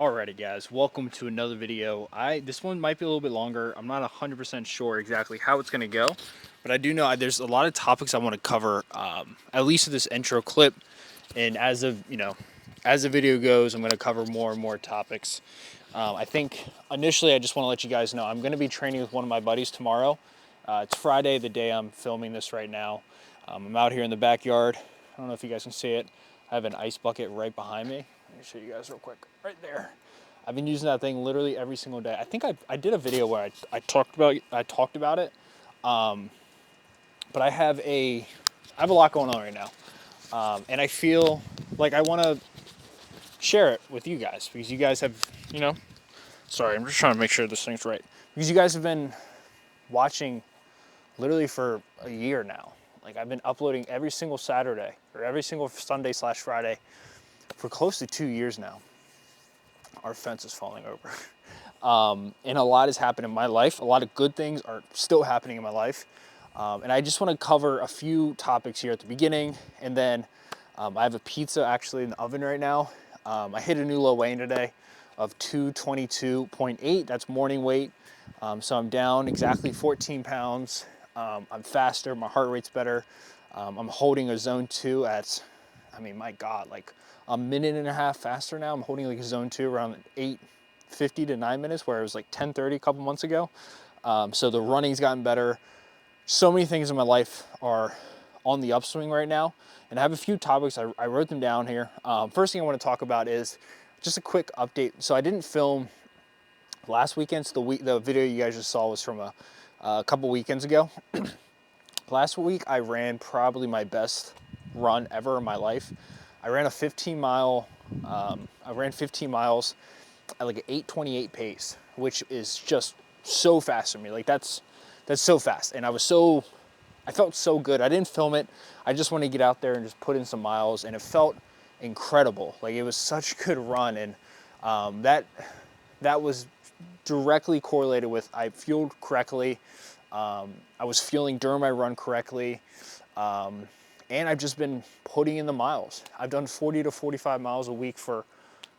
Alrighty guys, welcome to another video. This one might be a little bit longer. I'm not 100% sure exactly how it's going to go, but I do know there's a lot of topics I want to cover, at least in this intro clip. And as the video goes, I'm going to cover more and more topics. I think initially I just want to let you guys know I'm going to be training with one of my buddies tomorrow. It's Friday, the day I'm filming this right now. I'm out here in the backyard. I don't know if you guys can see it. I have an ice bucket right behind me. Let me show you guys real quick. Right there. I've been using that thing literally every single day. I think I did a video where I talked about it, but I have a lot going on right now, and I feel like I want to share it with you guys because you guys have, sorry, I'm just trying to make sure this thing's right, because you guys have been watching literally for a year now. Like I've been uploading every single Saturday or every single Sunday / Friday for close to 2 years now. Our fence is falling over. And a lot has happened in my life. A lot of good things are still happening in my life. And I just want to cover a few topics here at the beginning. And then I have a pizza actually in the oven right now. I hit a new low weigh-in today of 222.8. That's morning weight. So I'm down exactly 14 pounds. I'm faster. My heart rate's better. I'm holding a zone 2 at, my God, like a minute and a half faster now. I'm holding like a zone 2 around 8:50 to 9 minutes, where it was like 10:30 a couple months ago. So the running's gotten better. So many things in my life are on the upswing right now. And I have a few topics, I wrote them down here. First thing I want to talk about is just a quick update. So I didn't film last weekend, so the video you guys just saw was from a couple weekends ago. Last week I ran probably my best run ever in my life. I ran a 15 mile, I ran 15 miles at like an 8:28 pace, which is just so fast for me. Like that's so fast. And I felt so good. I didn't film it. I just wanted to get out there and just put in some miles, and it felt incredible. Like it was such a good run. And that was directly correlated with I fueled correctly. I was fueling during my run correctly. And I've just been putting in the miles. I've done 40 to 45 miles a week for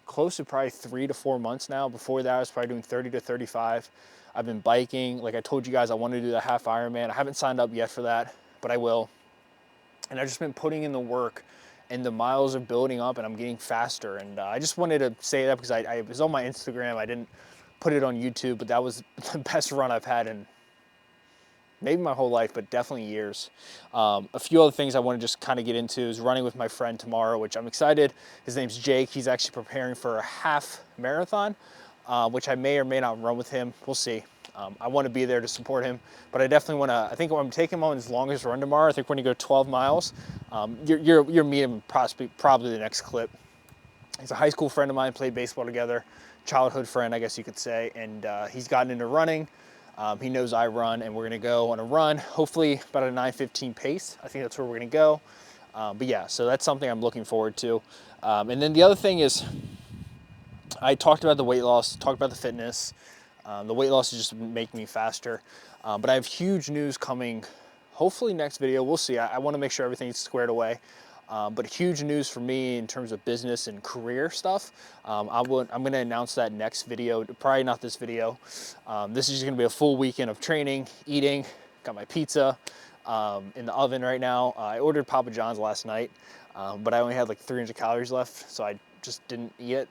close to probably 3 to 4 months now. Before that, I was probably doing 30 to 35. I've been biking. Like I told you guys, I wanted to do the half Ironman. I haven't signed up yet for that, but I will. And I've just been putting in the work, and the miles are building up, and I'm getting faster. And I just wanted to say that because I was on my Instagram. I didn't put it on YouTube, but that was the best run I've had in maybe my whole life, but definitely years. A few other things I want to just kind of get into is running with my friend tomorrow, which I'm excited. His name's Jake. He's actually preparing for a half marathon, which I may or may not run with him. We'll see. I want to be there to support him, but I definitely want to. I think I'm taking him on his longest run tomorrow. I think we're going to go 12 miles. You're meeting him probably the next clip. He's a high school friend of mine, played baseball together, childhood friend, I guess you could say, and he's gotten into running. He knows I run, and we're gonna go on a run, hopefully about a 9:15 pace. I think that's where we're gonna go. But yeah, so that's something I'm looking forward to. And then the other thing is, I talked about the weight loss, talked about the fitness. The weight loss is just making me faster. But I have huge news coming, hopefully next video. We'll see. I wanna make sure everything's squared away. But huge news for me in terms of business and career stuff. I'm going to announce that next video, probably not this video. This is just going to be a full weekend of training, eating. Got my pizza in the oven right now. I ordered Papa John's last night, but I only had like 300 calories left, so I just didn't eat it.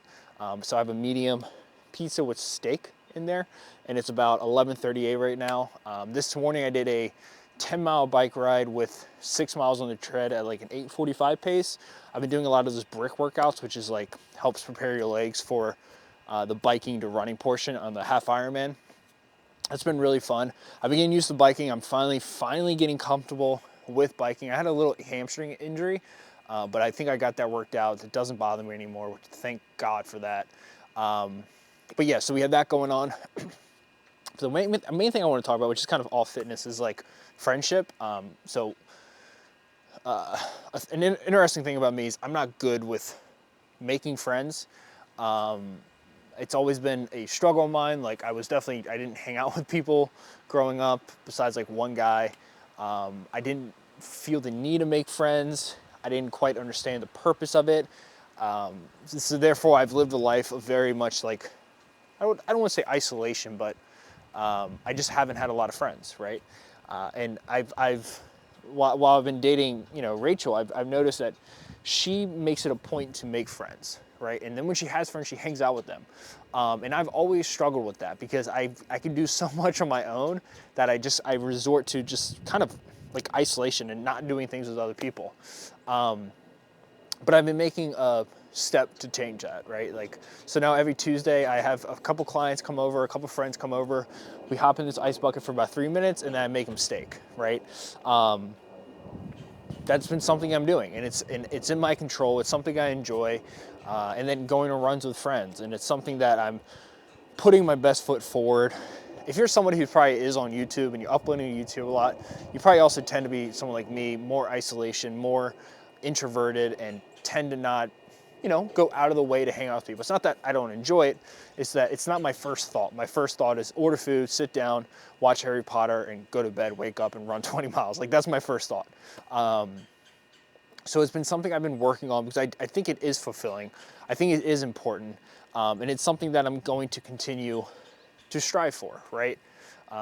So I have a medium pizza with steak in there, and it's about 11:38 right now. This morning I did a 10-mile bike ride with 6 miles on the tread at like an 8:45 pace. I've been doing a lot of those brick workouts, which is like helps prepare your legs for the biking to running portion on the half Ironman. That's been really fun. I've been getting used to biking. I'm finally getting comfortable with biking. I had a little hamstring injury, but I think I got that worked out. It doesn't bother me anymore, which thank God for that. But yeah, so we have that going on. The main thing I want to talk about, which is kind of all fitness, is like friendship. An interesting thing about me is I'm not good with making friends. It's always been a struggle of mine. Like I didn't hang out with people growing up besides like one guy. I didn't feel the need to make friends. I didn't quite understand the purpose of it. So therefore, I've lived a life of very much like, I don't want to say isolation, but I just haven't had a lot of friends, right? And while I've been dating, Rachel, I've noticed that she makes it a point to make friends, right? And then when she has friends, she hangs out with them. And I've always struggled with that because I can do so much on my own that I resort to just kind of like isolation and not doing things with other people. But I've been making a step to change that, right? Like, so now every Tuesday I have a couple clients come over, a couple friends come over. We hop in this ice bucket for about 3 minutes and then I make them steak, right? That's been something I'm doing, and it's in my control. It's something I enjoy, and then going on runs with friends, and it's something that I'm putting my best foot forward. If you're somebody who probably is on YouTube and you're uploading to YouTube a lot, you probably also tend to be someone like me, more isolation, more introverted, and tend to not, go out of the way to hang out with people. It's not that I don't enjoy it, it's that it's not my first thought. My first thought is order food, sit down, watch Harry Potter, and go to bed, wake up, and run 20 miles. Like, that's my first thought. So it's been something I've been working on because I think it is fulfilling. I think it is important. And it's something that I'm going to continue to strive for, right?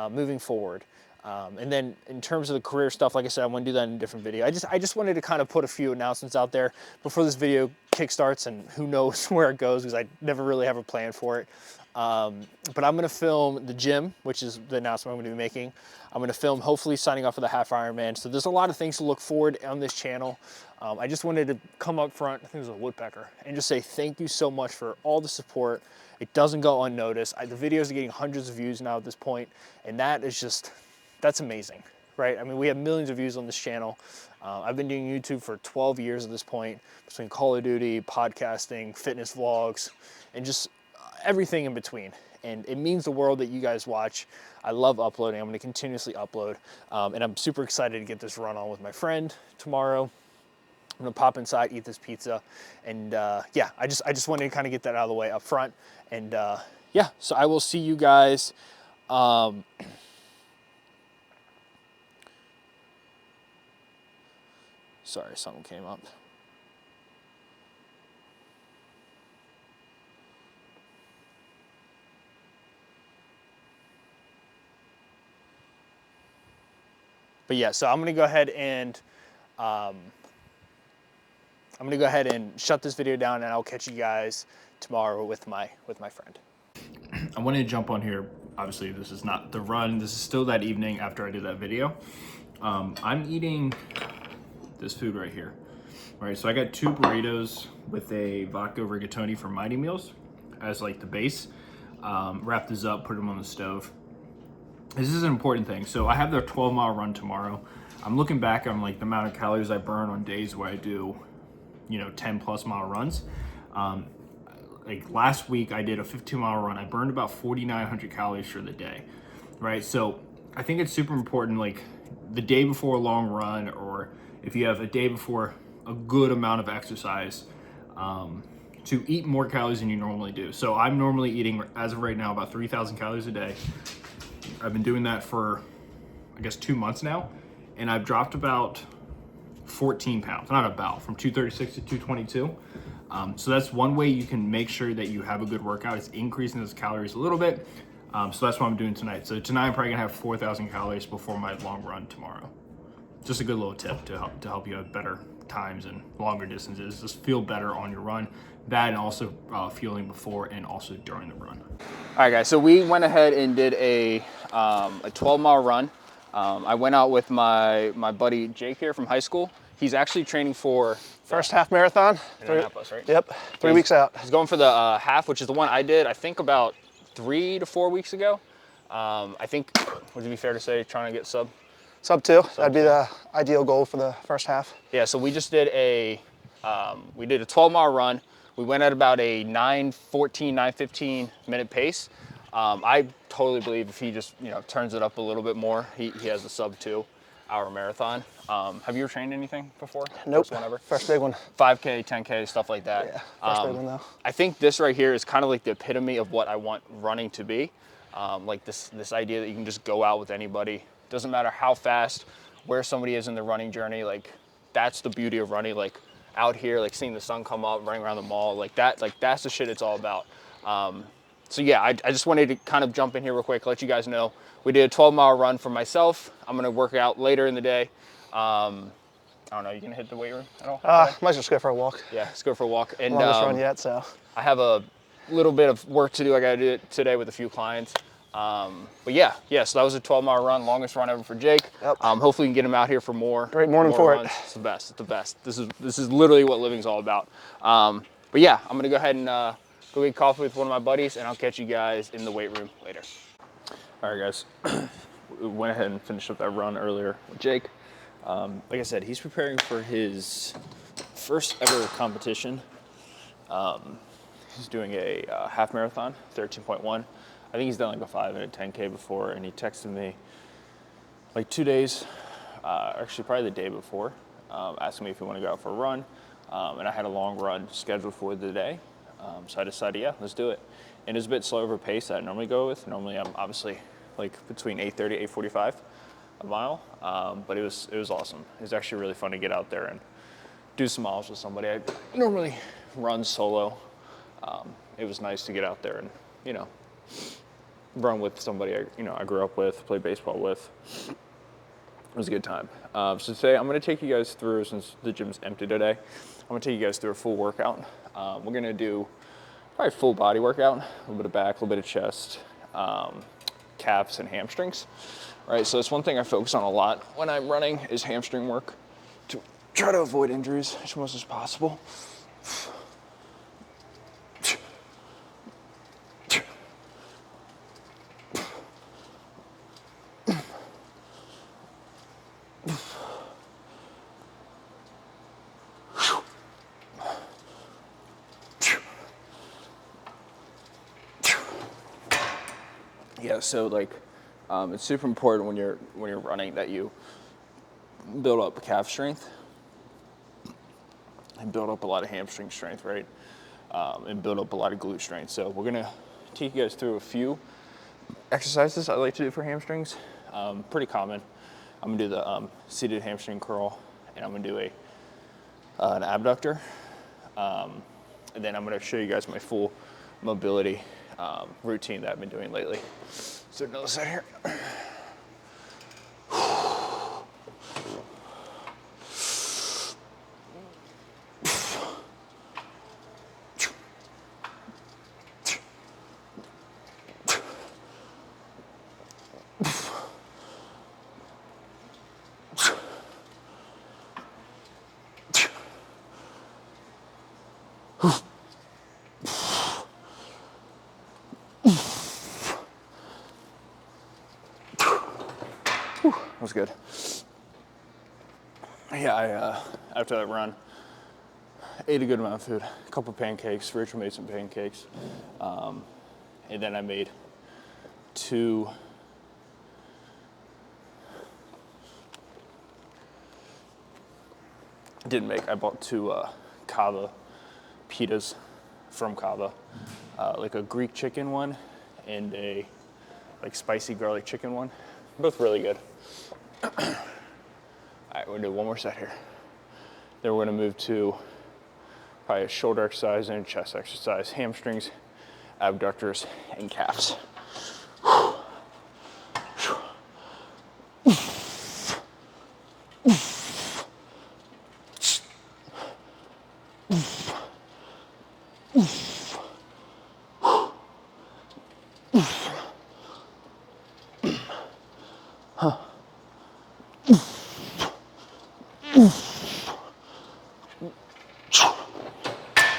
Moving forward. And then in terms of the career stuff, like I said, I want to do that in a different video. I just wanted to kind of put a few announcements out there before this video kickstarts, and who knows where it goes because I never really have a plan for it. But I'm going to film the gym, which is the announcement I'm going to be making. I'm going to film hopefully signing up for the half Ironman. So there's a lot of things to look forward on this channel. I just wanted to come up front, I think it was a woodpecker, and just say thank you so much for all the support. It doesn't go unnoticed. The videos are getting hundreds of views now at this point, and that is just, that's amazing, right? I mean, we have millions of views on this channel. I've been doing YouTube for 12 years at this point, between Call of Duty, podcasting, fitness vlogs, and just everything in between. And it means the world that you guys watch. I love uploading. I'm going to continuously upload. And I'm super excited to get this run on with my friend tomorrow. I'm going to pop inside, eat this pizza. And yeah, I just wanted to kind of get that out of the way up front. And yeah, so I will see you guys. Sorry, something came up. But yeah, so I'm gonna go ahead and shut this video down, and I'll catch you guys tomorrow with my friend. I wanted to jump on here. Obviously, this is not the run. This is still that evening after I did that video. I'm eating this food right here. All right, so I got 2 burritos with a vodka rigatoni from Mighty Meals as like the base. Wrap this up, put them on the stove. This is an important thing. So I have the 12-mile run tomorrow. I'm looking back on like the amount of calories I burn on days where I do, 10+ mile runs. Like last week I did a 15-mile run. I burned about 4,900 calories for the day, right? So I think it's super important, like the day before a long run, or if you have a day before a good amount of exercise, to eat more calories than you normally do. So I'm normally eating, as of right now, about 3,000 calories a day. I've been doing that for, I guess, 2 months now, and I've dropped about 14 pounds, not about, from 236 to 222. So that's one way you can make sure that you have a good workout, is increasing those calories a little bit. So that's what I'm doing tonight. So tonight I'm probably gonna have 4,000 calories before my long run tomorrow. Just a good little tip to help you have better times and longer distances. Just feel better on your run. That, and also fueling before and also during the run. All right, guys, so we went ahead and did a 12-mile run. I went out with my buddy Jake here from high school. He's actually training for first half marathon. In Annapolis, right? Yep, 3 weeks out. He's going for the half, which is the one I did, I think, about 3 to 4 weeks ago. I think, would it be fair to say, trying to get sub 2. That'd be the ideal goal for the first half. Yeah, so we just did a 12-mile run. We went at about a 9:14, 9:15 minute pace. I totally believe if he just turns it up a little bit more, he has a sub 2 hour marathon. Have you ever trained anything before? Nope. First one ever? First big one. 5K, 10K, stuff like that. Yeah, first big one though. I think this right here is kind of like the epitome of what I want running to be. Like this idea that you can just go out with anybody. Doesn't matter how fast, where somebody is in the running journey. Like, that's the beauty of running. Like, out here, like seeing the sun come up, running around the mall, like that's the shit it's all about. So yeah, I just wanted to kind of jump in here real quick, let you guys know. We did a 12-mile run for myself. I'm gonna work out later in the day. I don't know, you gonna hit the weight room at all? Might just go for a walk. Yeah, let's go for a walk. And Longest run yet, so. I have a little bit of work to do. I gotta do it today with a few clients. But yeah, so that was a 12-mile run, longest run ever for Jake. Yep. Hopefully we can get him out here for more. Great morning for runs. it. It's the best, it's the best. This is literally what living's all about. But yeah, I'm gonna go ahead and go get coffee with one of my buddies, and I'll catch you guys in the weight room later. All right, guys. We went ahead and finished up that run earlier with Jake. Like I said, he's preparing for his first ever competition. He's doing a half marathon, 13.1. I think he's done like a 5 and a 10K before, and he texted me like 2 days, actually probably the day before, asking me if he wanted to go out for a run. And I had a long run scheduled for the day. So I decided, yeah, let's do it. And it's a bit slower of a pace that I normally go with. Normally I'm obviously like between 8:30, 8:45 a mile, but it was awesome. It was actually really fun to get out there and do some miles with somebody. I normally run solo. It was nice to get out there and, you know, run with somebody I grew up with, played baseball with. It was a good time. So today I'm gonna take you guys through, since the gym's empty today, I'm gonna take you guys through a full workout. We're gonna do probably full body workout, a little bit of back, a little bit of chest, calves and hamstrings. Right, so that's one thing I focus on a lot when I'm running is hamstring work to try to avoid injuries as much as possible. Yeah, so like it's super important when you're running that you build up calf strength and build up a lot of hamstring strength, right? And build up a lot of glute strength. So we're gonna take you guys through a few exercises I like to do for hamstrings. Pretty common. I'm gonna do the seated hamstring curl, and I'm gonna do an abductor. And then I'm gonna show you guys my full mobility routine that I've been doing lately. So another side here. That was good. Yeah, after that run, ate a good amount of food. A couple pancakes. Rachel made some pancakes. And then I made I bought two Kava pitas from Kava. Like a Greek chicken one and a like spicy garlic chicken one. Both really good. All right, we're gonna do one more set here. Then we're gonna move to probably a shoulder exercise and a chest exercise, hamstrings, abductors, and calves.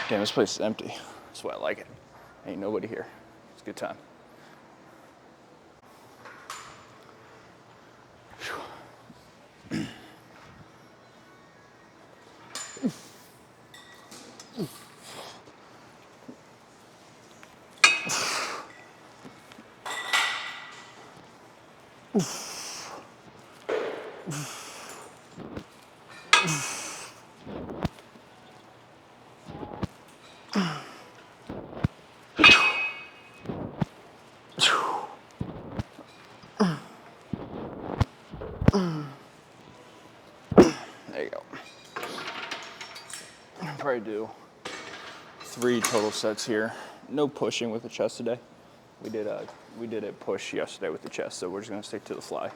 Damn, this place is empty. That's why I like it. Ain't nobody here. It's a good time. There you go. probably do 3 total sets here. No pushing with the chest today. We did a push yesterday with the chest, so we're just gonna stick to the fly.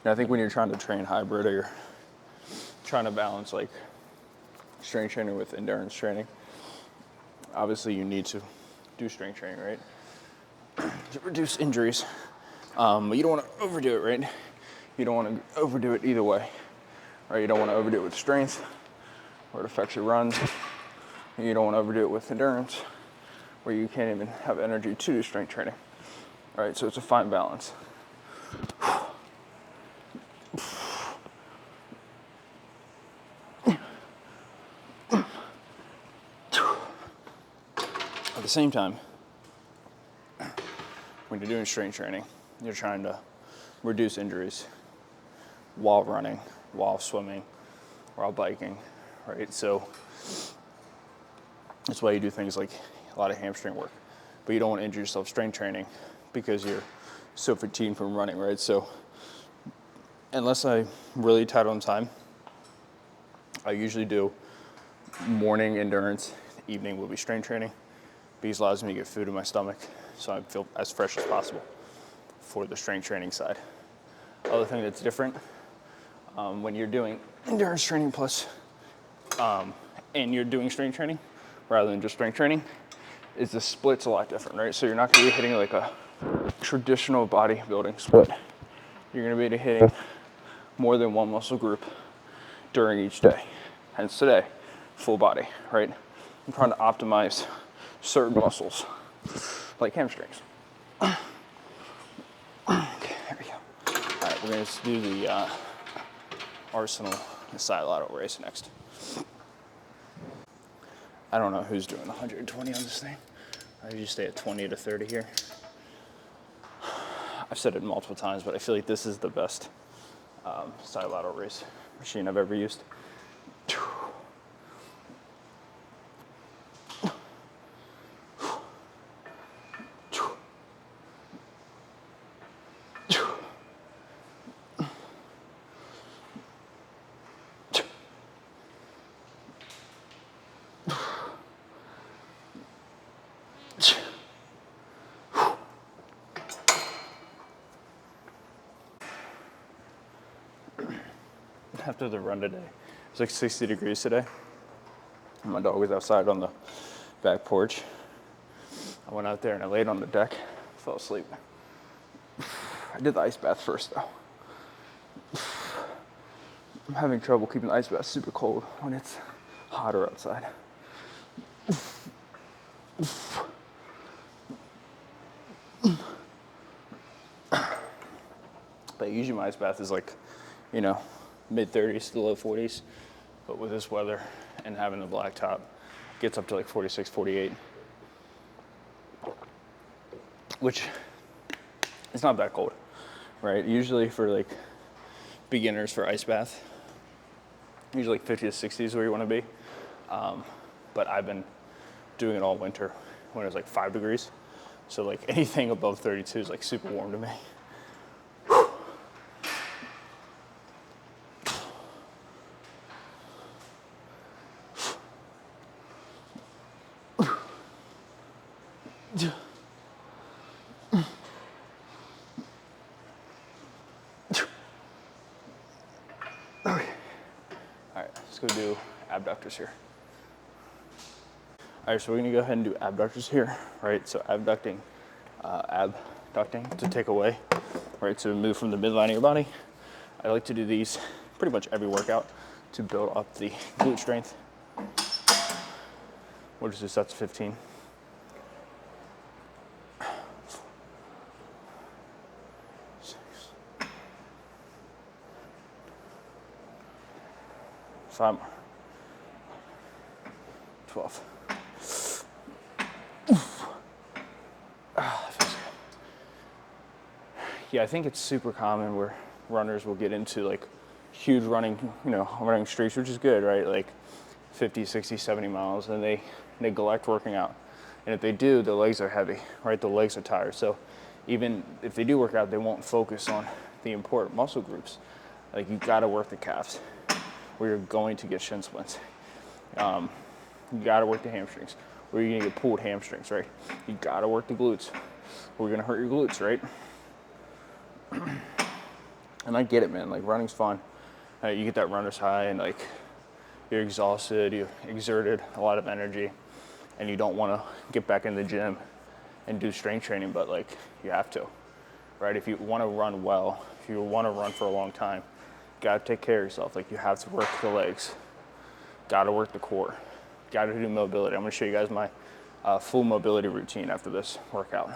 And I think when you're trying to train hybrid or you're trying to balance like strength training with endurance training, obviously you need to do strength training, right? To reduce injuries. But you don't want to overdo it, right? You don't want to overdo it either way, right? You don't want to overdo it with strength where it affects your runs. And you don't want to overdo it with endurance where you can't even have energy to do strength training, right? So it's a fine balance. At the same time, when you're doing strength training, you're trying to reduce injuries while running, while swimming, while biking, right? So that's why you do things like a lot of hamstring work, but you don't want to injure yourself strength training because you're so fatigued from running, right? So unless I'm really tight on time, I usually do morning endurance, evening will be strength training, because it allows me to get food in my stomach so I feel as fresh as possible for the strength training side. Other thing that's different, when you're doing endurance training plus, and you're doing strength training rather than just strength training, is the split's a lot different, right? So you're not gonna be hitting like a traditional bodybuilding split. You're gonna be hitting more than one muscle group during each day. Hence today, full body, right? I'm trying to optimize certain muscles, like hamstrings. Okay, there we go. All right, we're gonna do the Arsenal side lateral race next. I don't know who's doing 120 on this thing. I usually stay at 20 to 30 here. I've said it multiple times, but I feel like this is the best side lateral raise machine I've ever used. After the run today, it's like 60 degrees today. My dog was outside on the back porch. I went out there and I laid on the deck, fell asleep. I did the ice bath first though. I'm having trouble keeping the ice bath super cold when it's hotter outside. But usually my ice bath is like, you know, mid-30s to low 40s. But with this weather and having the black top, it gets up to like 46, 48. Which is not that cold, right? Usually for like beginners for ice bath, usually like 50 to 60 is where you want to be. But I've been doing it all winter when it was like 5 degrees. So like anything above 32 is like super warm to me. Okay. All right, let's go do abductors here. All right, so we're gonna go ahead and do abductors here, right? So abducting, abducting to take away, right? So move from the midline of your body. I like to do these pretty much every workout to build up the glute strength. We'll just do sets of 15. 5 more. 12. That feels good. Yeah, I think it's super common where runners will get into like huge running, running streaks, which is good, right? Like 50, 60, 70 miles, and they neglect working out. And if they do, the legs are heavy, right? The legs are tired. So even if they do work out, they won't focus on the important muscle groups. Like, you gotta work the calves, where you're going to get shin splints. You gotta work the hamstrings, where you're gonna get pulled hamstrings, right? You gotta work the glutes, where you're gonna hurt your glutes, right? And I get it, man. Like, running's fun. You get that runner's high, and like, you're exhausted, you exerted a lot of energy, and you don't want to get back in the gym and do strength training, but like, you have to, right? If you want to run well, if you want to run for a long time, you gotta take care of yourself. Like, you have to work the legs, gotta work the core, gotta do mobility. I'm gonna show you guys my full mobility routine after this workout.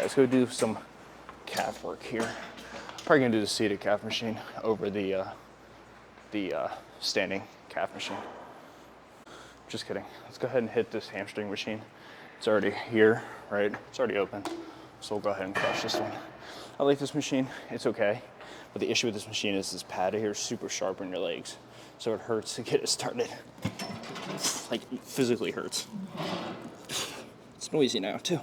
Let's go do some calf work here. Probably gonna do the seated calf machine over the standing calf machine. Just kidding. Let's go ahead and hit this hamstring machine. It's already here, right? It's already open. So we'll go ahead and crush this one. I like this machine, it's okay. But the issue with this machine is this pad here is super sharp on your legs. So it hurts to get it started. Like, it physically hurts. It's noisy now too.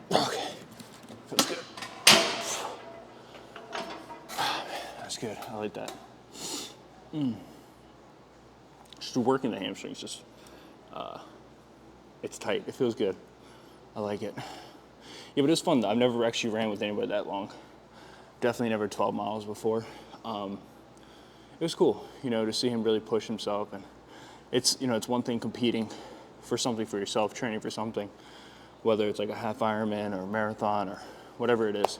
Okay, feels good. That's good, I like that. Just working the hamstrings, just, it's tight, it feels good. I like it. Yeah, but it's fun though. I've never actually ran with anybody that long. Definitely never 12 miles before. It was cool, you know, to see him really push himself. And it's, you know, it's one thing competing for something for yourself, training for something, whether it's like a half Ironman or a marathon or whatever it is.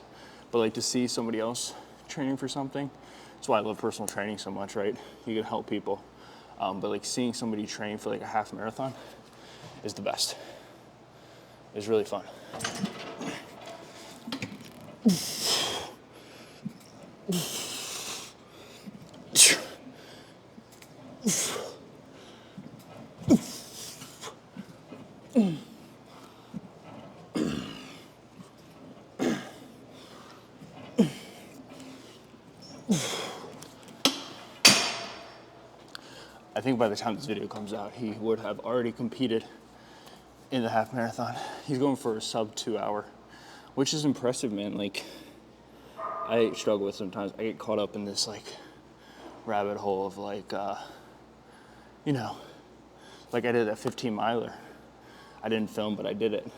But like, to see somebody else training for something, that's why I love personal training so much, right? You can help people. But like, seeing somebody train for like a half marathon is the best. It's really fun. I think by the time this video comes out, he would have already competed in the half marathon. He's going for a sub 2 hour, which is impressive, man. Like, I struggle with sometimes. I get caught up in this like rabbit hole of like, you know, like I did that 15 miler. I didn't film, but I did it.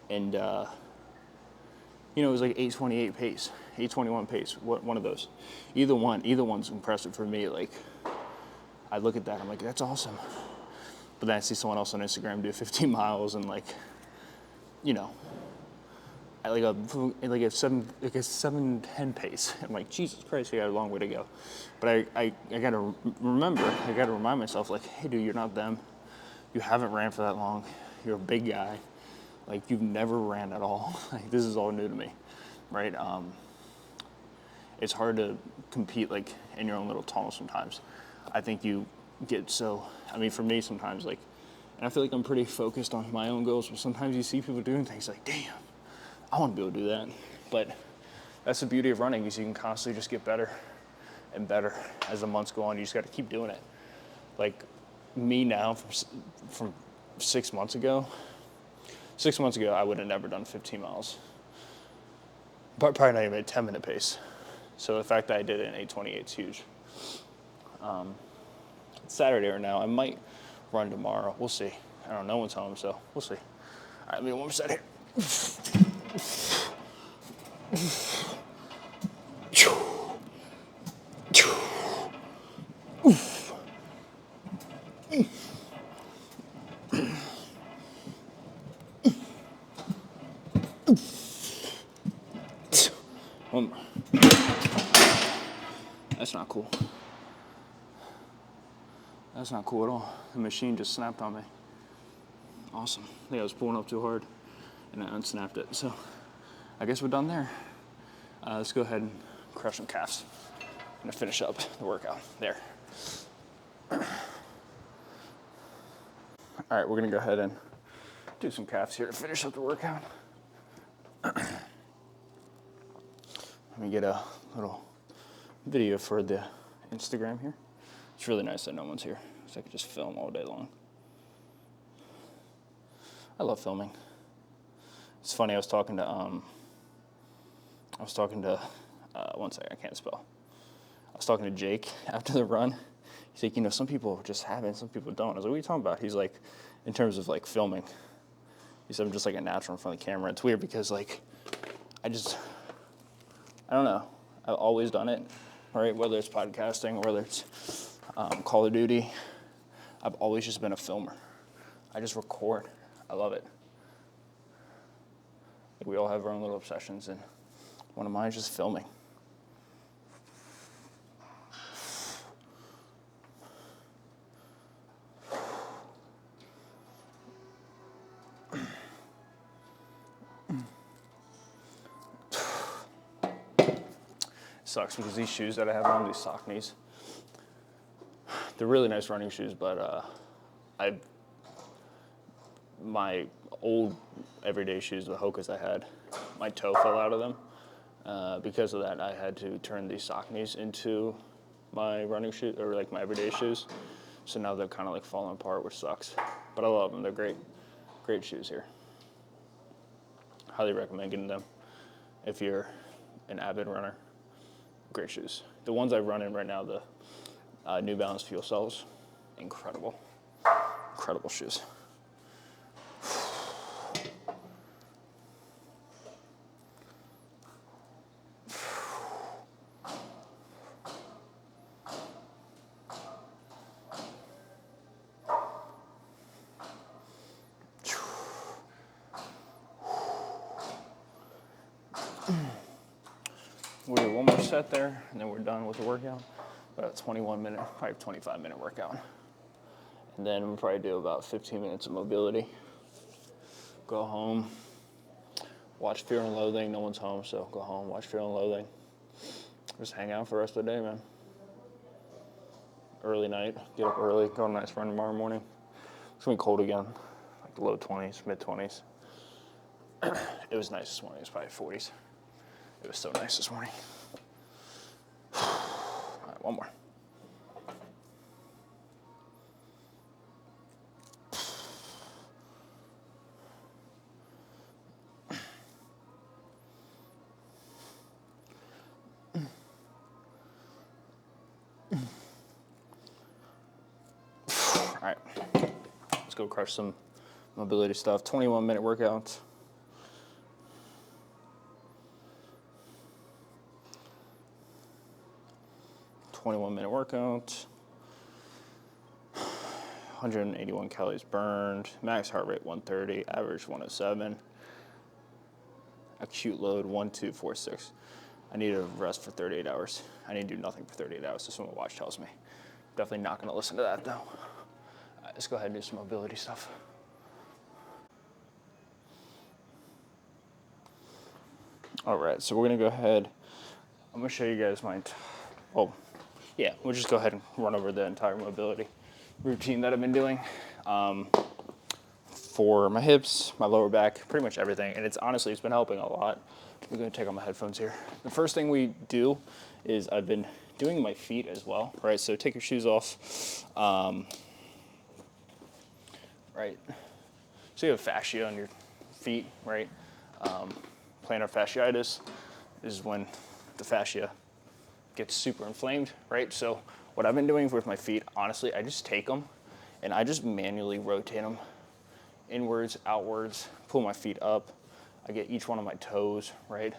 And, you know, it was like 8:28 pace, 8:21 pace, one of those. Either one's impressive for me. Like, I look at that, I'm like, that's awesome. But then I see someone else on Instagram do 15 miles and like, you know, at like a 7:10 pace. I'm like, Jesus Christ, we got a long way to go. But I gotta remember, I gotta remind myself, like, hey dude, you're not them. You haven't ran for that long. You're a big guy. Like, you've never ran at all. Like, this is all new to me, right? It's hard to compete like in your own little tunnel sometimes. I think you get so, I mean, for me sometimes, like, and I feel like I'm pretty focused on my own goals, but sometimes you see people doing things like, damn, I want to be able to do that. But that's the beauty of running, is you can constantly just get better and better as the months go on. You just got to keep doing it. Like me now, from 6 months ago, I would have never done 15 miles. But probably not even a 10-minute pace. So the fact that I did it in 8:28 is huge. It's Saturday right now. I might run tomorrow. We'll see. I don't know, no one's home, so we'll see. All right, let me one more set here. One more. That's not cool. That's not cool at all. The machine just snapped on me. Awesome. I think I was pulling up too hard and I unsnapped it. So I guess we're done there. Let's go ahead and crush some calves. I'm gonna finish up the workout there. All right, we're gonna go ahead and do some calves here to finish up the workout. Let me get a little video for the Instagram here. It's really nice that no one's here, so I could just film all day long. I love filming. It's funny, I was talking to one second, I can't spell. I was talking to Jake after the run. He's like, you know, some people just have it, some people don't. I was like, what are you talking about? He's like, in terms of like filming. He said, I'm just like a natural in front of the camera. It's weird because like, I don't know. I've always done it, right? Whether it's podcasting or whether it's Call of Duty, I've always just been a filmer. I just record. I love it. Like we all have our own little obsessions, and one of mine is just filming. Sucks because these shoes that I have on, these Saucony's, they're really nice running shoes, but my old everyday shoes, the Hokas I had, my toe fell out of them. Because of that, I had to turn these Saucony's into my running shoes, or like my everyday shoes. So now they're kind of like falling apart, which sucks. But I love them. They're great, great shoes here. Highly recommend getting them if you're an avid runner. Great shoes. The ones I run in right now, the New Balance Fuel Cells, incredible, incredible shoes. We'll do one more set there, and then we're done with the workout. About a 21-minute, probably 25-minute workout. And then we'll probably do about 15 minutes of mobility. Go home, watch Fear and Loathing. No one's home, so go home, watch Fear and Loathing. Just hang out for the rest of the day, man. Early night, get up early, go on a nice run tomorrow morning. It's gonna be cold again, like low 20s, mid 20s. It was nice this morning, it was probably 40s. It was so nice this morning. All right, one more. All right, let's go crush some mobility stuff. 21-minute workout. Minute workout, 181 calories burned, max heart rate 130, average 107, acute load 1246. I need to rest for 38 hours. I need to do nothing for 38 hours. That's what my watch tells me. Definitely not gonna listen to that though. All right, let's go ahead and do some mobility stuff. All right, so we're gonna go ahead. I'm gonna show you guys my, yeah, we'll just go ahead and run over the entire mobility routine that I've been doing for my hips, my lower back, pretty much everything. And it's been helping a lot. I'm gonna take off my headphones here. The first thing we do is I've been doing my feet as well, right? So take your shoes off, right? So you have fascia on your feet, right? Plantar fasciitis is when the fascia gets super inflamed, right? So what I've been doing with my feet, honestly, I just take them and I just manually rotate them inwards, outwards, pull my feet up. I get each one of my toes, right?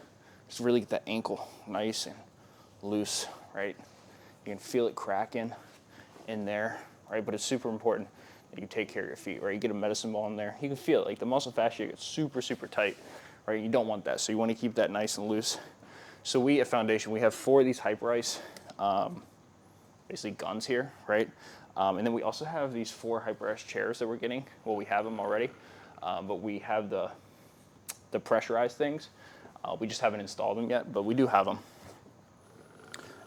Just really get that ankle nice and loose, right? You can feel it cracking in there, right? But it's super important that you take care of your feet, right? You get a medicine ball in there. You can feel it, like the muscle fascia gets super, super tight, right? You don't want that, so you want to keep that nice and loose. So we at Foundation, we have 4 of these Hyperice, basically guns here, right? And then we also have these 4 HyperX chairs that we're getting. Well, we have them already, but we have the pressurized things. We just haven't installed them yet, but we do have them.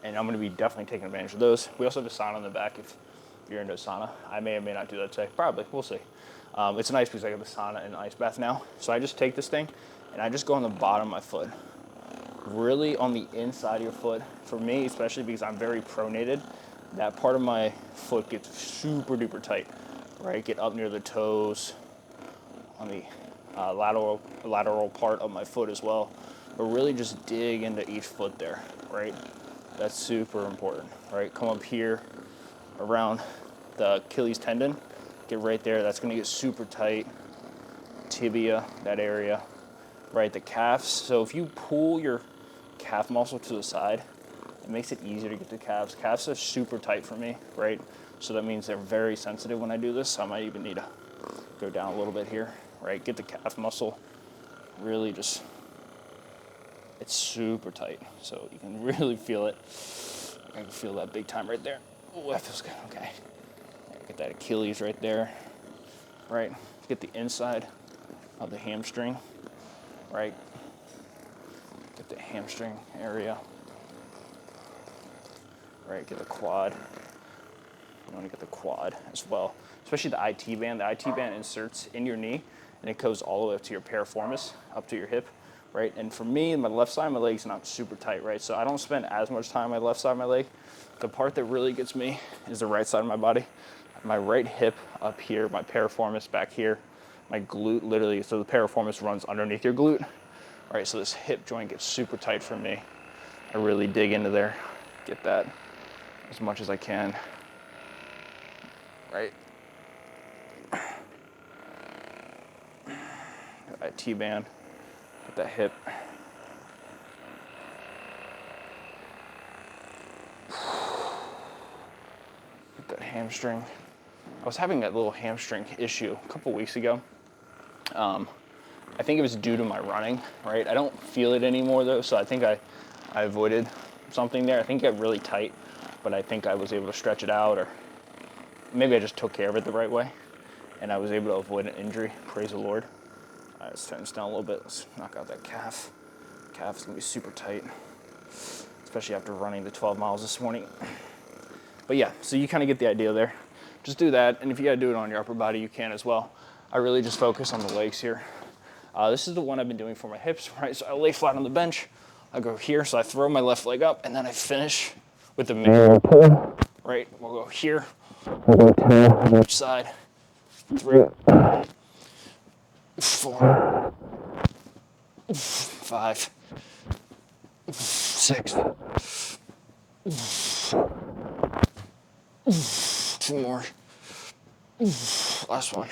And I'm gonna be definitely taking advantage of those. We also have a sauna in the back if you're into a sauna. I may or may not do that today, probably, we'll see. It's nice because I got the sauna and ice bath now. So I just take this thing and I just go on the bottom of my foot. Really on the inside of your foot. For me, especially because I'm very pronated, that part of my foot gets super duper tight, right? Get up near the toes, on the lateral part of my foot as well. But really just dig into each foot there, right? That's super important, right? Come up here around the Achilles tendon, get right there. That's gonna get super tight. Tibia, that area, right? The calves. So if you pull your calf muscle to the side, it makes it easier to get the calves. Calves are super tight for me, right? So that means they're very sensitive when I do this. So I might even need to go down a little bit here, right? Get the calf muscle really just, it's super tight. So you can really feel it. I can feel that big time right there. Oh, that feels good, okay. Get that Achilles right there, right? Get the inside of the hamstring, right? Get the hamstring area, right? Get the quad. You want to get the quad as well, especially the IT band. The IT band inserts in your knee and it goes all the way up to your piriformis, up to your hip, right? And for me, my left side of my leg's not super tight, right? So I don't spend as much time on my left side of my leg. The part that really gets me is the right side of my body. My right hip up here, my piriformis back here, my glute literally, so the piriformis runs underneath your glute, right? So this hip joint gets super tight for me. I really dig into there, get that as much as I can, right? Got that T-band, get that hip. Get that hamstring. I was having that little hamstring issue a couple weeks ago. I think it was due to my running, right? I don't feel it anymore though, so I think I avoided something there. I think it got really tight, but I think I was able to stretch it out, or maybe I just took care of it the right way, and I was able to avoid an injury, praise the Lord. All right, let's tighten this down a little bit. Let's knock out that calf. Calf is gonna be super tight, especially after running the 12 miles this morning. But yeah, so you kind of get the idea there. Just do that, and if you gotta do it on your upper body, you can as well. I really just focus on the legs here. This is the one I've been doing for my hips, right? So I lay flat on the bench, I go here, so I throw my left leg up, and then I finish with the mid pull, right? We'll go here, we'll go 10 on each side, 3, 4, 5, 6, 2 more, last one.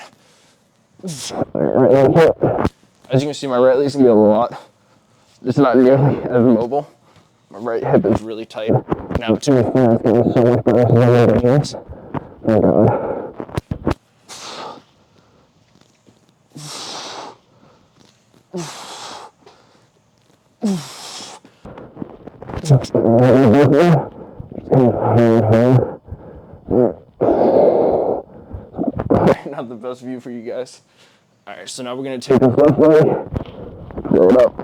As you can see, my right leg's gonna be a lot. It's not nearly as mobile. My right hip is really tight. Now, to my friends, it was so much better than my other hands. Oh my god. Not the best view for you guys. All right, so now we're gonna take this left leg, throw it up,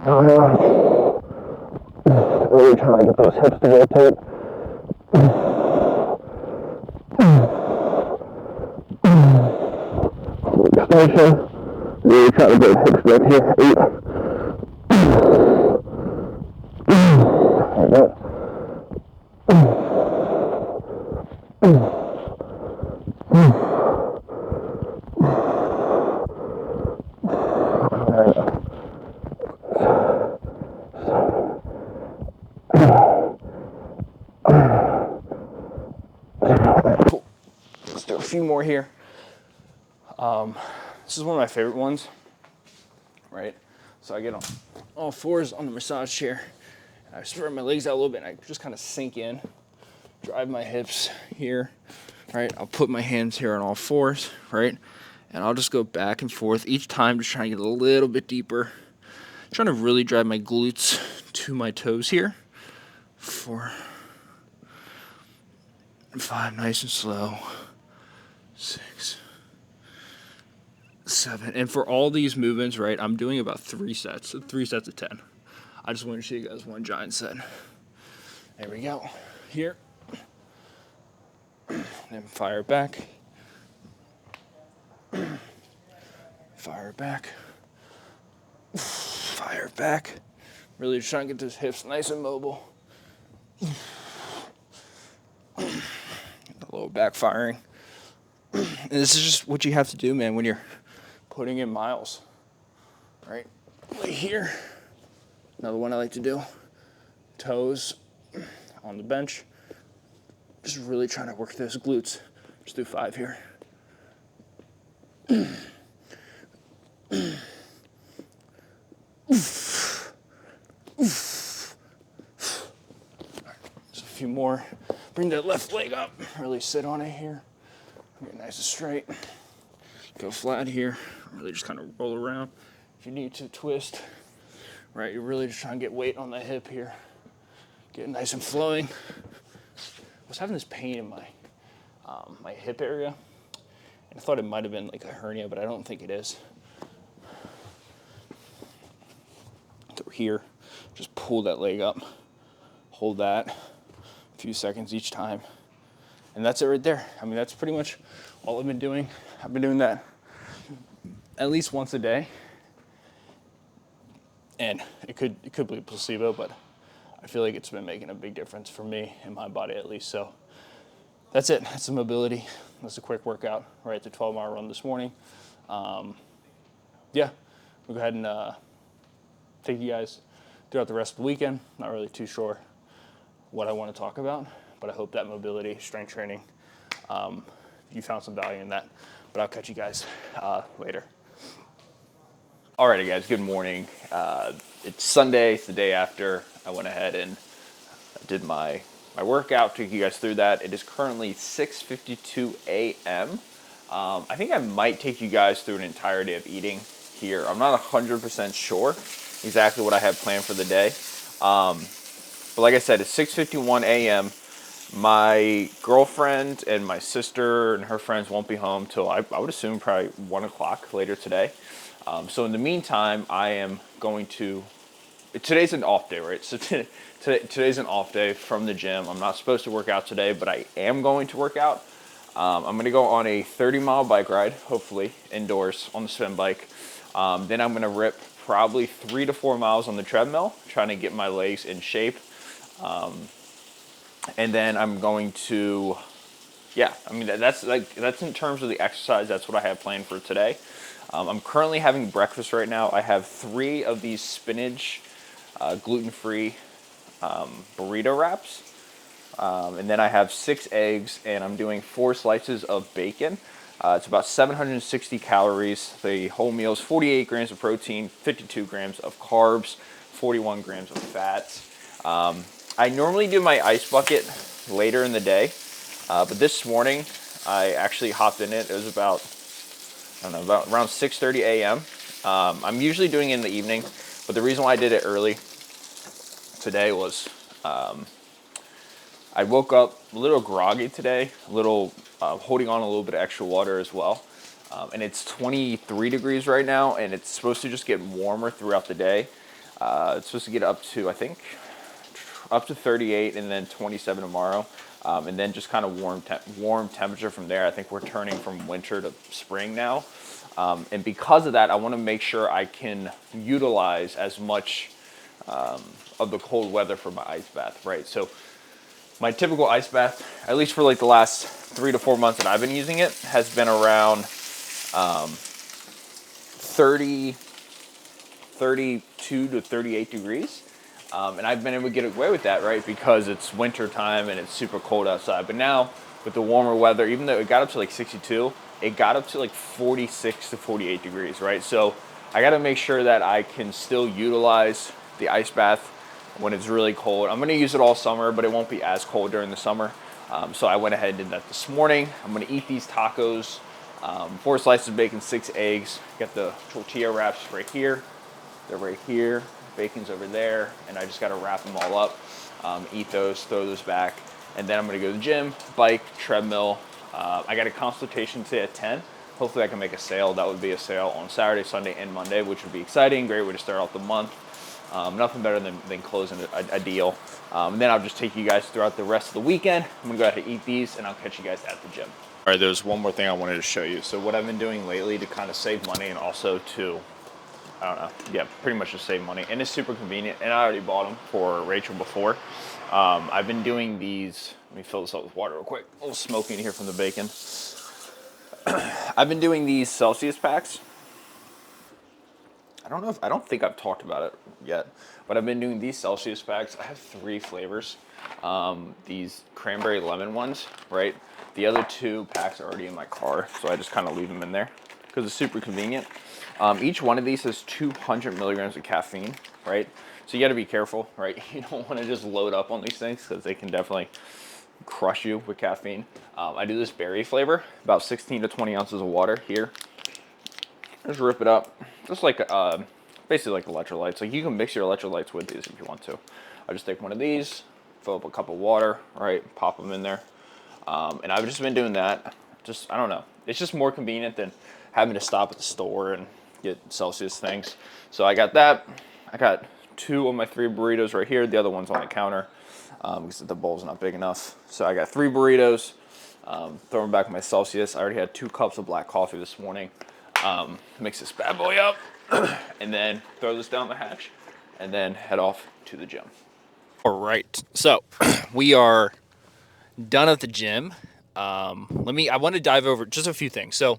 really trying to get those hips to rotate. Extension, really try to get hips right here, 8. Like that. Cool. Let's do a few more here. This is one of my favorite ones, right? So I get on all fours on the massage chair. I spread my legs out a little bit and I just kind of sink in, drive my hips here, right? I'll put my hands here on all fours, right? And I'll just go back and forth each time, just trying to get a little bit deeper. Trying to really drive my glutes to my toes here. 4, 5, nice and slow. 6, 7. And for all these movements, right, I'm doing about 3 sets of 10. I just want to show you guys one giant set. There we go. Here. Then fire back. Fire back. Fire back. Really just trying to get those hips nice and mobile. The low back firing. And this is just what you have to do, man, when you're putting in miles. Right? Lay here. Another one I like to do. Toes on the bench. Just really trying to work those glutes. Just do 5 here. Just a few more. Bring that left leg up. Really sit on it here. Get nice and straight. Go flat here. Really just kind of roll around. If you need to twist, right, you're really just trying to get weight on the hip here. Get it nice and flowing. I was having this pain in my my hip area, and I thought it might have been like a hernia, but I don't think it is. So here, just pull that leg up, hold that a few seconds each time, and that's it right there. I mean, that's pretty much all I've been doing. I've been doing that at least once a day, and it could be a placebo, but I feel like it's been making a big difference for me and my body at least. So that's it. That's the mobility. That's a quick workout. Right, the 12-mile run this morning. Yeah, we'll go ahead and take you guys throughout the rest of the weekend. Not really too sure what I want to talk about, but I hope that mobility, strength training, you found some value in that. But I'll catch you guys later. Alrighty guys, good morning. It's Sunday, it's the day after I went ahead and did my workout, took you guys through that. It is currently 6:52 a.m. I think I might take you guys through an entire day of eating here. I'm not 100% sure exactly what I have planned for the day. But like I said, it's 6:51 a.m. My girlfriend and my sister and her friends won't be home till I would assume probably 1 o'clock later today. So in the meantime, I am going to, today's an off day, right? So today's an off day from the gym. I'm not supposed to work out today, but I am going to work out. I'm going to go on a 30-mile bike ride, hopefully, indoors on the spin bike. Then I'm going to rip probably 3 to 4 miles on the treadmill, trying to get my legs in shape. And then I'm going to, yeah, I mean, that's in terms of the exercise, that's what I have planned for today. I'm currently having breakfast right now. I have 3 of these spinach gluten-free burrito wraps. And then I have 6 eggs, and I'm doing 4 slices of bacon. It's about 760 calories. The whole meal is 48 grams of protein, 52 grams of carbs, 41 grams of fats. I normally do my ice bucket later in the day, but this morning I actually hopped in it. It was about around 6:30 a.m. I'm usually doing it in the evening, but the reason why I did it early today was I woke up a little groggy today, holding on a little bit of extra water as well. And it's 23 degrees right now, and it's supposed to just get warmer throughout the day. It's supposed to get up to, I think, up to 38 and then 27 tomorrow. And then just kind of warm temperature from there. I think we're turning from winter to spring now. And because of that, I want to make sure I can utilize as much of the cold weather for my ice bath, right? So my typical ice bath, at least for like the last 3 to 4 months that I've been using it, has been around 32 to 38 degrees. And I've been able to get away with that, right? Because it's winter time and it's super cold outside. But now with the warmer weather, even though it got up to like 62, it got up to like 46 to 48 degrees, right? So I got to make sure that I can still utilize the ice bath when it's really cold. I'm going to use it all summer, but it won't be as cold during the summer. So I went ahead and did that this morning. I'm going to eat these tacos, 4 slices of bacon, 6 eggs. Got the tortilla wraps right here. They're right here. Bacon's over there, and I just got to wrap them all up, eat those, throw those back, and then I'm going to go to the gym, bike, treadmill, I got a consultation today at 10. Hopefully I can make a sale. That would be a sale on Saturday, Sunday, and Monday, which would be exciting. Great way to start off the month. Nothing better than closing a deal. And then I'll just take you guys throughout the rest of the weekend. I'm gonna go ahead and eat these, and I'll catch you guys at the gym. All right, there's one more thing I wanted to show you. So what I've been doing lately to kind of save money and also to, I don't know, yeah, pretty much just save money. And it's super convenient, and I already bought them for Rachel before. I've been doing these, let me fill this up with water real quick. A little smoky in here from the bacon. I've been doing these Celsius packs. I don't think I've talked about it yet, but I've been doing these Celsius packs. I have 3 flavors. These cranberry lemon ones, right? The other 2 packs are already in my car, so I just kind of leave them in there because it's super convenient. Each one of these has 200 milligrams of caffeine, right? So you got to be careful, right? You don't want to just load up on these things because they can definitely crush you with caffeine. I do this berry flavor, about 16 to 20 ounces of water here. Just rip it up, just like basically like electrolytes. Like you can mix your electrolytes with these if you want to. I just take one of these, fill up a cup of water, right? Pop them in there, and I've just been doing that. I don't know. It's just more convenient than having to stop at the store and get Celsius things. So I got that. I got 2 of my 3 burritos right here. The other one's on the counter because the bowl's not big enough. So I got 3 burritos. Throwing back my Celsius. I already had 2 cups of black coffee this morning. Mix this bad boy up, and then throw this down the hatch, and then head off to the gym. All right, so we are done at the gym. I want to dive over just a few things. So,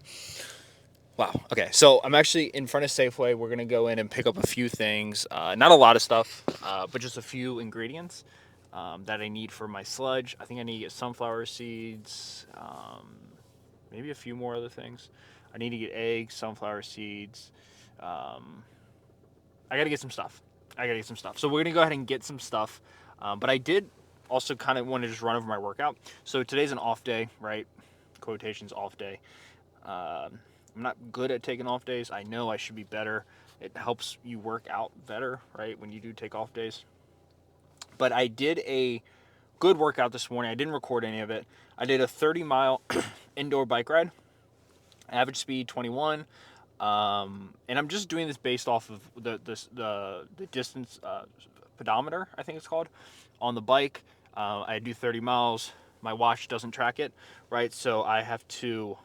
wow, okay, so I'm actually in front of Safeway. We're gonna go in and pick up a few things, not a lot of stuff, but just a few ingredients that I need for my sludge. I think I need to get sunflower seeds, maybe a few more other things. I need to get eggs, sunflower seeds. I got to get some stuff. So we're going to go ahead and get some stuff. But I did also kind of want to just run over my workout. So today's an off day, right? Quotations off day. I'm not good at taking off days. I know I should be better. It helps you work out better, right? When you do take off days. But I did a good workout this morning. I didn't record any of it. I did a 30-mile indoor bike ride. Average speed 21, and I'm just doing this based off of the distance pedometer, I think it's called, on the bike. I do 30 miles. My watch doesn't track it, right? So I have to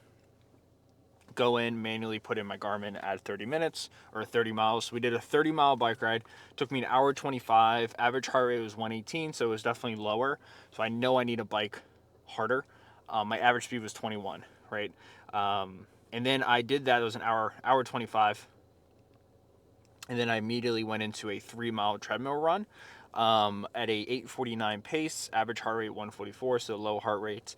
go in, manually put in my Garmin, add 30 minutes or 30 miles. So we did a 30-mile bike ride. Took me an hour 25. Average heart rate was 118, so it was definitely lower. So I know I need a bike harder. My average speed was 21, right? And then I did that. It was an hour 25. And then I immediately went into a 3-mile treadmill run at a 8:49 pace, average heart rate 144, so low heart rate.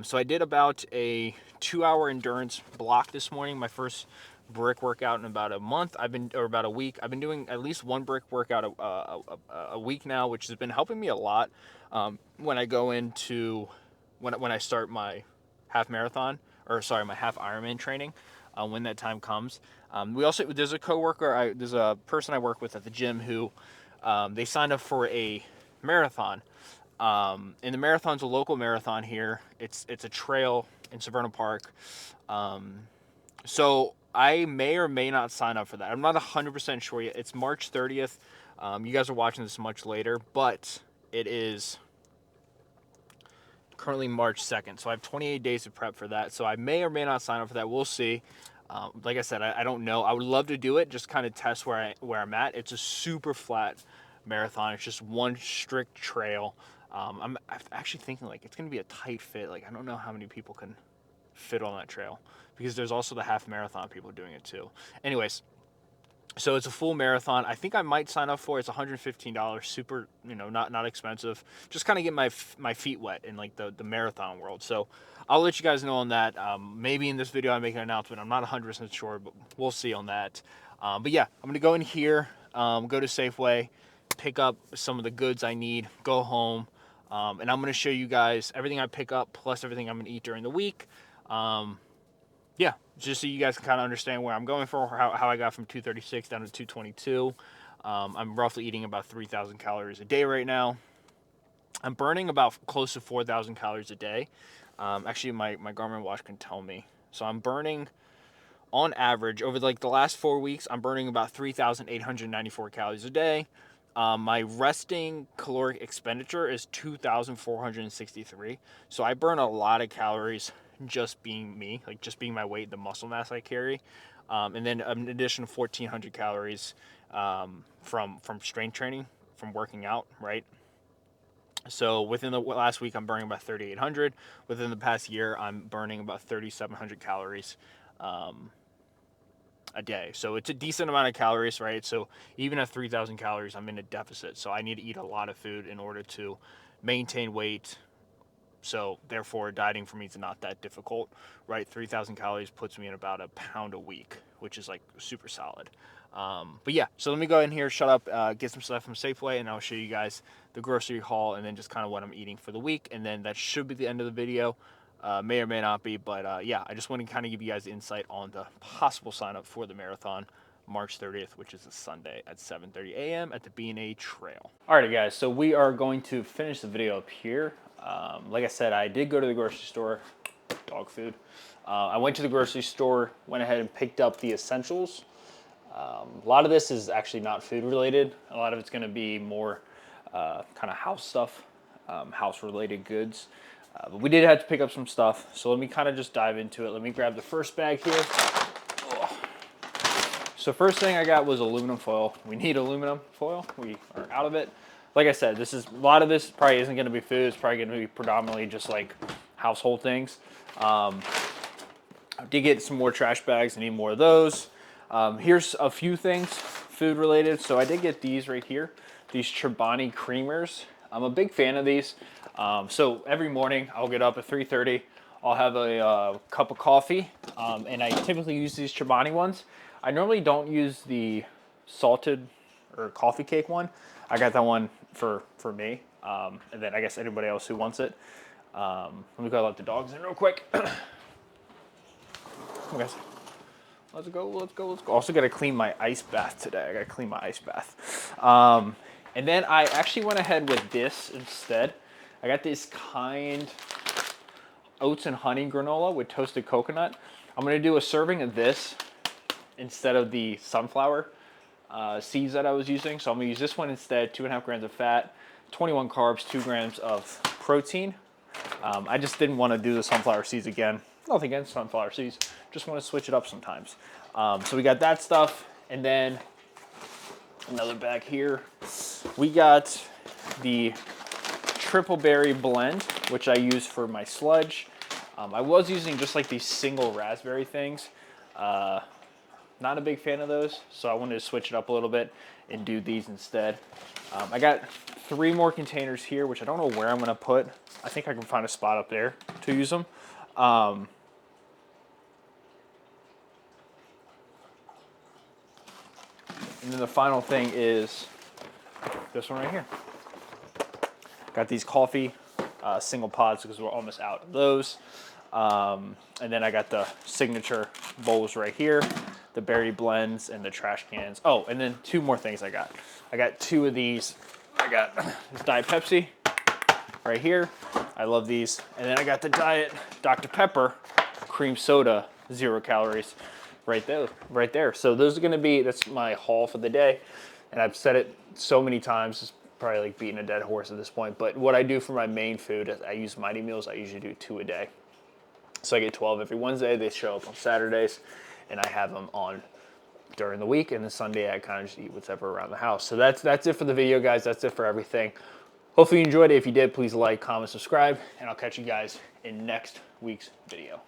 So I did about a 2-hour endurance block this morning, my first brick workout in about a month. About a week. I've been doing at least 1 brick workout a week now, which has been helping me a lot when I go into when I start my half marathon, or sorry, my half Ironman training, when that time comes. There's a coworker, there's a person I work with at the gym who, they signed up for a marathon. And the marathon's a local marathon here. It's a trail in Severna Park. So I may or may not sign up for that. I'm not 100% sure yet. It's March 30th. You guys are watching this much later, but it is currently March 2nd. So I have 28 days to prep for that. So I may or may not sign up for that. We'll see. Like I said, I don't know. I would love to do it, just kind of test where I'm at. It's a super flat marathon. It's just one strict trail. I'm actually thinking like it's going to be a tight fit. Like I don't know how many people can fit on that trail because there's also the half marathon people doing it too. Anyways, so it's a full marathon. I think I might sign up for it. It's $115. Super, not expensive. Just kind of get my feet wet in like the marathon world. So I'll let you guys know on that. Maybe in this video I make an announcement. I'm not 100% sure, but we'll see on that. But yeah, I'm gonna go in here, go to Safeway, pick up some of the goods I need, go home, and I'm gonna show you guys everything I pick up plus everything I'm gonna eat during the week. Yeah, just so you guys can kind of understand where I'm going from, how I got from 236 down to 222. I'm roughly eating about 3,000 calories a day right now. I'm burning about close to 4,000 calories a day. Actually, my Garmin watch can tell me. So I'm burning, on average, over like the last 4 weeks, I'm burning about 3,894 calories a day. My resting caloric expenditure is 2,463. So I burn a lot of calories just being me, like just being my weight, the muscle mass I carry. And then an additional 1,400 calories from strength training, from working out, right? So within the last week, I'm burning about 3,800. Within the past year, I'm burning about 3,700 calories a day. So it's a decent amount of calories, right? So even at 3,000 calories, I'm in a deficit. So I need to eat a lot of food in order to maintain weight. So therefore, dieting for me is not that difficult, right? 3,000 calories puts me in about a pound a week, which is like super solid. But yeah, so let me go in here, shut up, get some stuff from Safeway, and I'll show you guys the grocery haul and then just kind of what I'm eating for the week. And then that should be the end of the video. May or may not be, but yeah, I just want to kind of give you guys insight on the possible sign up for the marathon March 30th, which is a Sunday at 7:30 a.m. at the B&A Trail. Alrighty guys, so we are going to finish the video up here. Like I said, I did go to the grocery store, dog food. I went to the grocery store, went ahead and picked up the essentials. A lot of this is actually not food related. A lot of it's going to be more kind of house stuff, house related goods. But we did have to pick up some stuff. So let me kind of just dive into it. Let me grab the first bag here. So first thing I got was aluminum foil. We need aluminum foil. We are out of it. Like I said, a lot of this probably isn't going to be food. It's probably going to be predominantly just like household things. I did get some more trash bags. I need more of those. Here's a few things food related. So I did get these right here, these Chobani creamers. I'm a big fan of these. So every morning I'll get up at 3:30. I'll have a cup of coffee, and I typically use these Chobani ones. I normally don't use the salted or coffee cake one. I got that one for me, and then I guess anybody else who wants it. Let me go let the dogs in real quick. Come on, guys. Let's go. Also got to clean my ice bath today. I got to clean my ice bath. And then I actually went ahead with this instead. I got this Kind oats and honey granola with toasted coconut. I'm going to do a serving of this instead of the sunflower seeds that I was using. So I'm going to use this one instead. 2.5 grams of fat, 21 carbs, 2 grams of protein. I just didn't want to do the sunflower seeds again. Nothing against sunflower seeds. Just want to switch it up sometimes. So we got that stuff. And then another bag here. We got the triple berry blend, which I use for my sludge. I was using just like these single raspberry things. Not a big fan of those, so I wanted to switch it up a little bit and do these instead. I got 3 more containers here, which I don't know where I'm going to put. I think I can find a spot up there to use them. And then the final thing is this one right here. Got these coffee single pods because we're almost out of those. And then I got the signature bowls right here, the berry blends, and the trash cans. Oh, and then 2 more things I got. I got 2 of these. I got this Diet Pepsi right here. I love these. And then I got the Diet Dr. Pepper cream soda, 0 calories right there. So those are gonna be, that's my haul for the day. And I've said it so many times, it's probably like beating a dead horse at this point. But what I do for my main food is I use Mighty Meals. I usually do 2 a day. So I get 12 every Wednesday. They show up on Saturdays, and I have them on during the week. And then Sunday, I kind of just eat whatever around the house. So that's it for the video, guys. That's it for everything. Hopefully you enjoyed it. If you did, please like, comment, subscribe, and I'll catch you guys in next week's video.